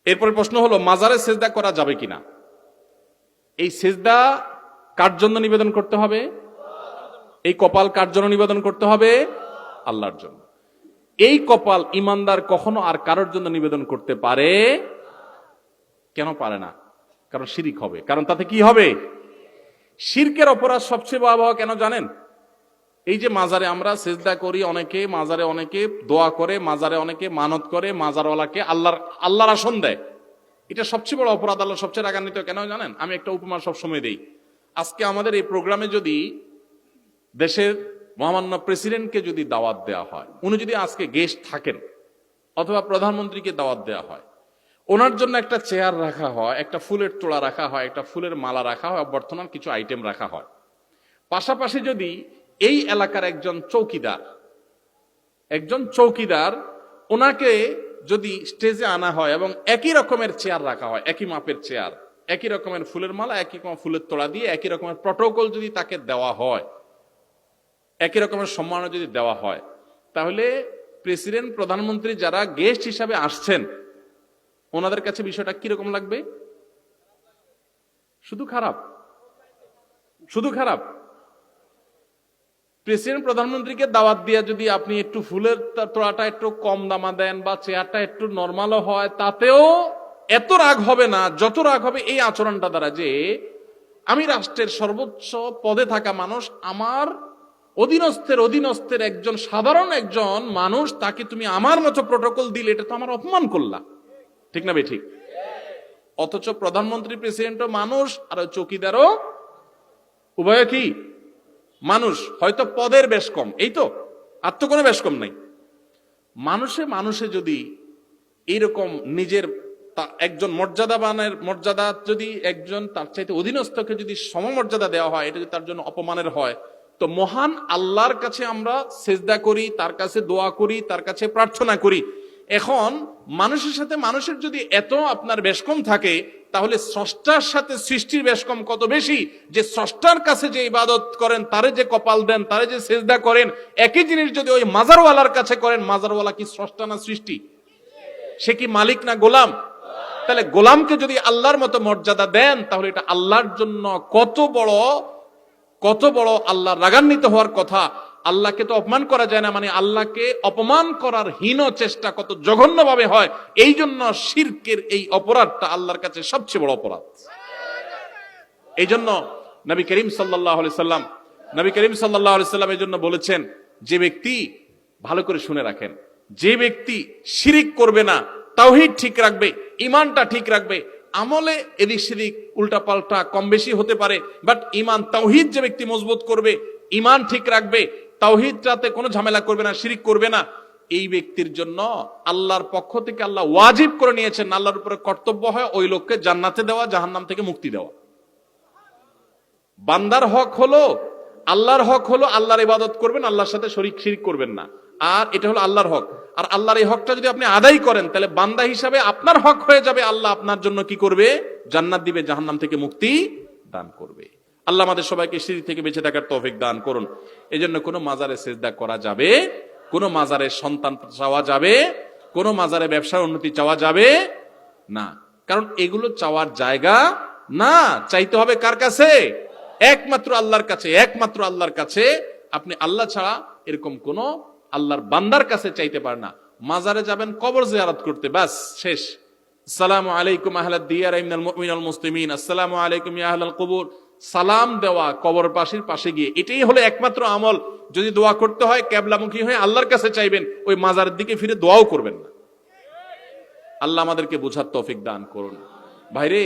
এরপরে প্রশ্ন হলো মাজারে সেজদা করা যাবে কিনা। এই সেজদা কার জন্য নিবেদন করতে হবে? এই কপাল কার জন্য নিবেদন করতে হবে? আল্লাহর জন্য। এই কপাল ইমানদার কখনো আর কারোর জন্য নিবেদন করতে পারে? কেন পারে না? কারণ শিরিক হবে। কারণ তাতে কি হবে? শিরকের অপরাধ সবচেয়ে ভয়াবহ কেন জানেন? এই যে মাজারে আমরা সেজদা করি, অনেকে মাজারে অনেকে দোয়া করে, মাজারে অনেকে মানত করে, মাজারওয়ালাকে আল্লাহর আসন দেয়। এটা সবচেয়ে বড় অপরাধ, আল্লাহ সবচেয়ে রাগান্বিত কেন জানেন? আমি একটা উপমা সবসময় দেই। আজকে আমাদের এই প্রোগ্রামে যদি দেশের মহামান্য প্রেসিডেন্টকে যদি দাওয়াত দেওয়া হয়, উনি যদি আজকে গেস্ট থাকেন, অথবা প্রধানমন্ত্রীকে দাওয়াত দেওয়া হয়, ওনার জন্য একটা চেয়ার রাখা হয়, একটা ফুলের তোড়া রাখা হয়, একটা ফুলের মালা রাখা হয়, বর্তমান কিছু আইটেম রাখা হয়। পাশাপাশি যদি এই এলাকার একজন চৌকিদার ওনাকে যদি স্টেজে আনা হয় এবং একই রকমের চেয়ার রাখা হয়, একই মাপের চেয়ার, একই রকমের ফুলের মালা, একই রকম ফুলের তোড়া দিয়ে একই রকমের প্রটোকল যদি তাকে দেওয়া হয়, একই রকমের সম্মান যদি দেওয়া হয়, তাহলে প্রেসিডেন্ট প্রধানমন্ত্রী যারা গেস্ট হিসাবে আসছেন ওনাদের কাছে বিষয়টা কিরকম লাগবে? শুধু খারাপ। প্রেসিডেন্ট প্রধানমন্ত্রীকে দাওয়াত দিয়ে যদি আপনি একটু ফুলের তোড়াটা একটু কম দামা দেন বা চেয়ারটা একটু নর্মালও হয়, তাতেও এত রাগ হবে না যত রাগ হবে এই আচরণটা দ্বারা, যে আমি রাষ্ট্রের সর্বোচ্চ পদে থাকা মানুষ, আমার অধীনস্থের একজন সাধারণ একজন মানুষ, তাকে তুমি আমার মতো প্রটোকল দিলে, এটা তো আমার অপমান করলা। ঠিক না বে ঠিক? অথচ প্রধানমন্ত্রী প্রেসিডেন্টও মানুষ আর চৌকিদারও উভয় কি মানুষ, হয়তো পদের বেশ কম, এই তো, আর তো কোনো বেশ কম নাই। মানুষে যদি এইরকম নিজের একজন মর্যাদা যদি একজন তার চাইতে অধীনস্থকে যদি সমমর্যাদা দেওয়া হয়, এটা যদি তার জন্য অপমানের হয়, তো মহান আল্লাহর কাছে আমরা সেজদা করি, তার কাছে দোয়া করি, তার কাছে প্রার্থনা করি। এখন মানুষের সাথে মানুষের যদি এত আপনার বেশকম থাকে, তাহলে স্রষ্টার সাথে সৃষ্টির বেশকম কত বেশি, যে স্রষ্টার কাছে যে ইবাদত করেন, তারে যে কপাল দেন, তারে যে সেজদা করেন, একই জিনিস যদি ওই মাজারওয়ালার কাছে করেন, মাজারওয়ালা কি স্রষ্টা না সৃষ্টি? সে কি মালিক না গোলাম? তাহলে গোলামকে যদি আল্লাহর মতো মর্যাদা দেন, তাহলে এটা আল্লাহর জন্য কত বড় আল্লাহ রাগান্বিত হওয়ার কথা। আল্লাহকে তো অপমান করা যায় না, মানে আল্লাহকে অপমান করার হীন চেষ্টা কত জঘন্যভাবে হয়। এই জন্য শিরকের এই অপরাধটা আল্লাহর কাছে সবচেয়ে বড় অপরাধ। এই জন্য নবী করিম সাল্লাল্লাহু আলাইহি সাল্লাম এই জন্য বলেছেন, যে ব্যক্তি, ভালো করে শুনে রাখেন, যে ব্যক্তি শিরিক করবে না, তাওহীদ ঠিক রাখবে, ঈমানটা ঠিক রাখবে, আমলে এদিক সেদিক উল্টাপাল্টা কম বেশি হতে পারে, বাট ঈমান তাওহীদ যে ব্যক্তি মজবুত করবে, ঈমান ঠিক রাখবে, তাওহীদটাতে কোনো ঝামেলা করবে না, শিরিক করবে না, এই ব্যক্তির জন্য আল্লাহর পক্ষ থেকে আল্লাহ ওয়াজিব করে নিয়েছেন, আল্লাহর উপরে কর্তব্য হয় ওই লোককে জান্নাতে দেওয়া, জাহান্নাম থেকে মুক্তি দেওয়া। বান্দার হক হলো, আল্লাহর হক হলো আল্লাহর ইবাদত করবেন, আল্লাহর সাথে শিরিক করবেন না, আর এটা হলো আল্লাহর হক। আর আল্লাহর এই হকটা যদি আপনি আদায় করেন, তাহলে বান্দা হিসাবে আপনার হক হয়ে যাবে, আল্লাহ আপনার জন্য কি করবে? জান্নাত দিবে, জাহান্নাম থেকে মুক্তি দান করবে। আল্লাহ আমাদের সবাইকে শিরিক থেকে বেঁচে থাকার তৌফিক দান করুন। এই জন্য কোনো মাজারে সেজদা করা যাবে, কোনো মাজারে সন্তান চাওয়া যাবে, কোনো মাজারে ব্যবসার উন্নতি চাওয়া যাবে না, কারণ এগুলো চাওয়ার জায়গা না। চাইতে হবে কার কাছে? একমাত্র আল্লাহর কাছে। একমাত্র আল্লাহর কাছে। আপনি আল্লাহ ছাড়া এরকম কোন আল্লাহর বান্দার কাছে চাইতে পারেন না। মাজারে যাবেন কবর জিয়ারত করতে, বাস শেষ। আসসালামু আলাইকুম আহলাদ দিয়ার মিনাল মুমিনিন ওয়াল মুসলিমিন, আসসালামু আলাইকুম ইয়া আহলাল কুবুর, সালাম দেওয়া কবর পাশে গিয়ে, এটাই হলো একমাত্র আমল। যদি দোয়া করতে হয় কিবলামুখী হয়ে আল্লাহর কাছে চাইবেন, ওই মাজারের দিকে ফিরে দোয়াও করবেন না। আল্লাহ আমাদেরকে বোঝার তৌফিক দান করুন। ভাইরে,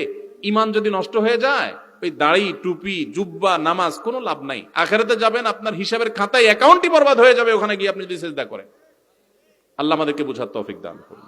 ঈমান যদি নষ্ট হয়ে যায়, ওই দাড়ি, টুপি, জুব্বা, নামাজ কোনো লাভ নাই। আখিরাতে যাবেন, আপনার হিসাবের খাতায় অ্যাকাউন্টই বরবাদ হয়ে যাবে ওখানে গিয়ে আপনি যদি সিজদা করেন। আল্লাহ আমাদেরকে বোঝার তৌফিক দান করুন।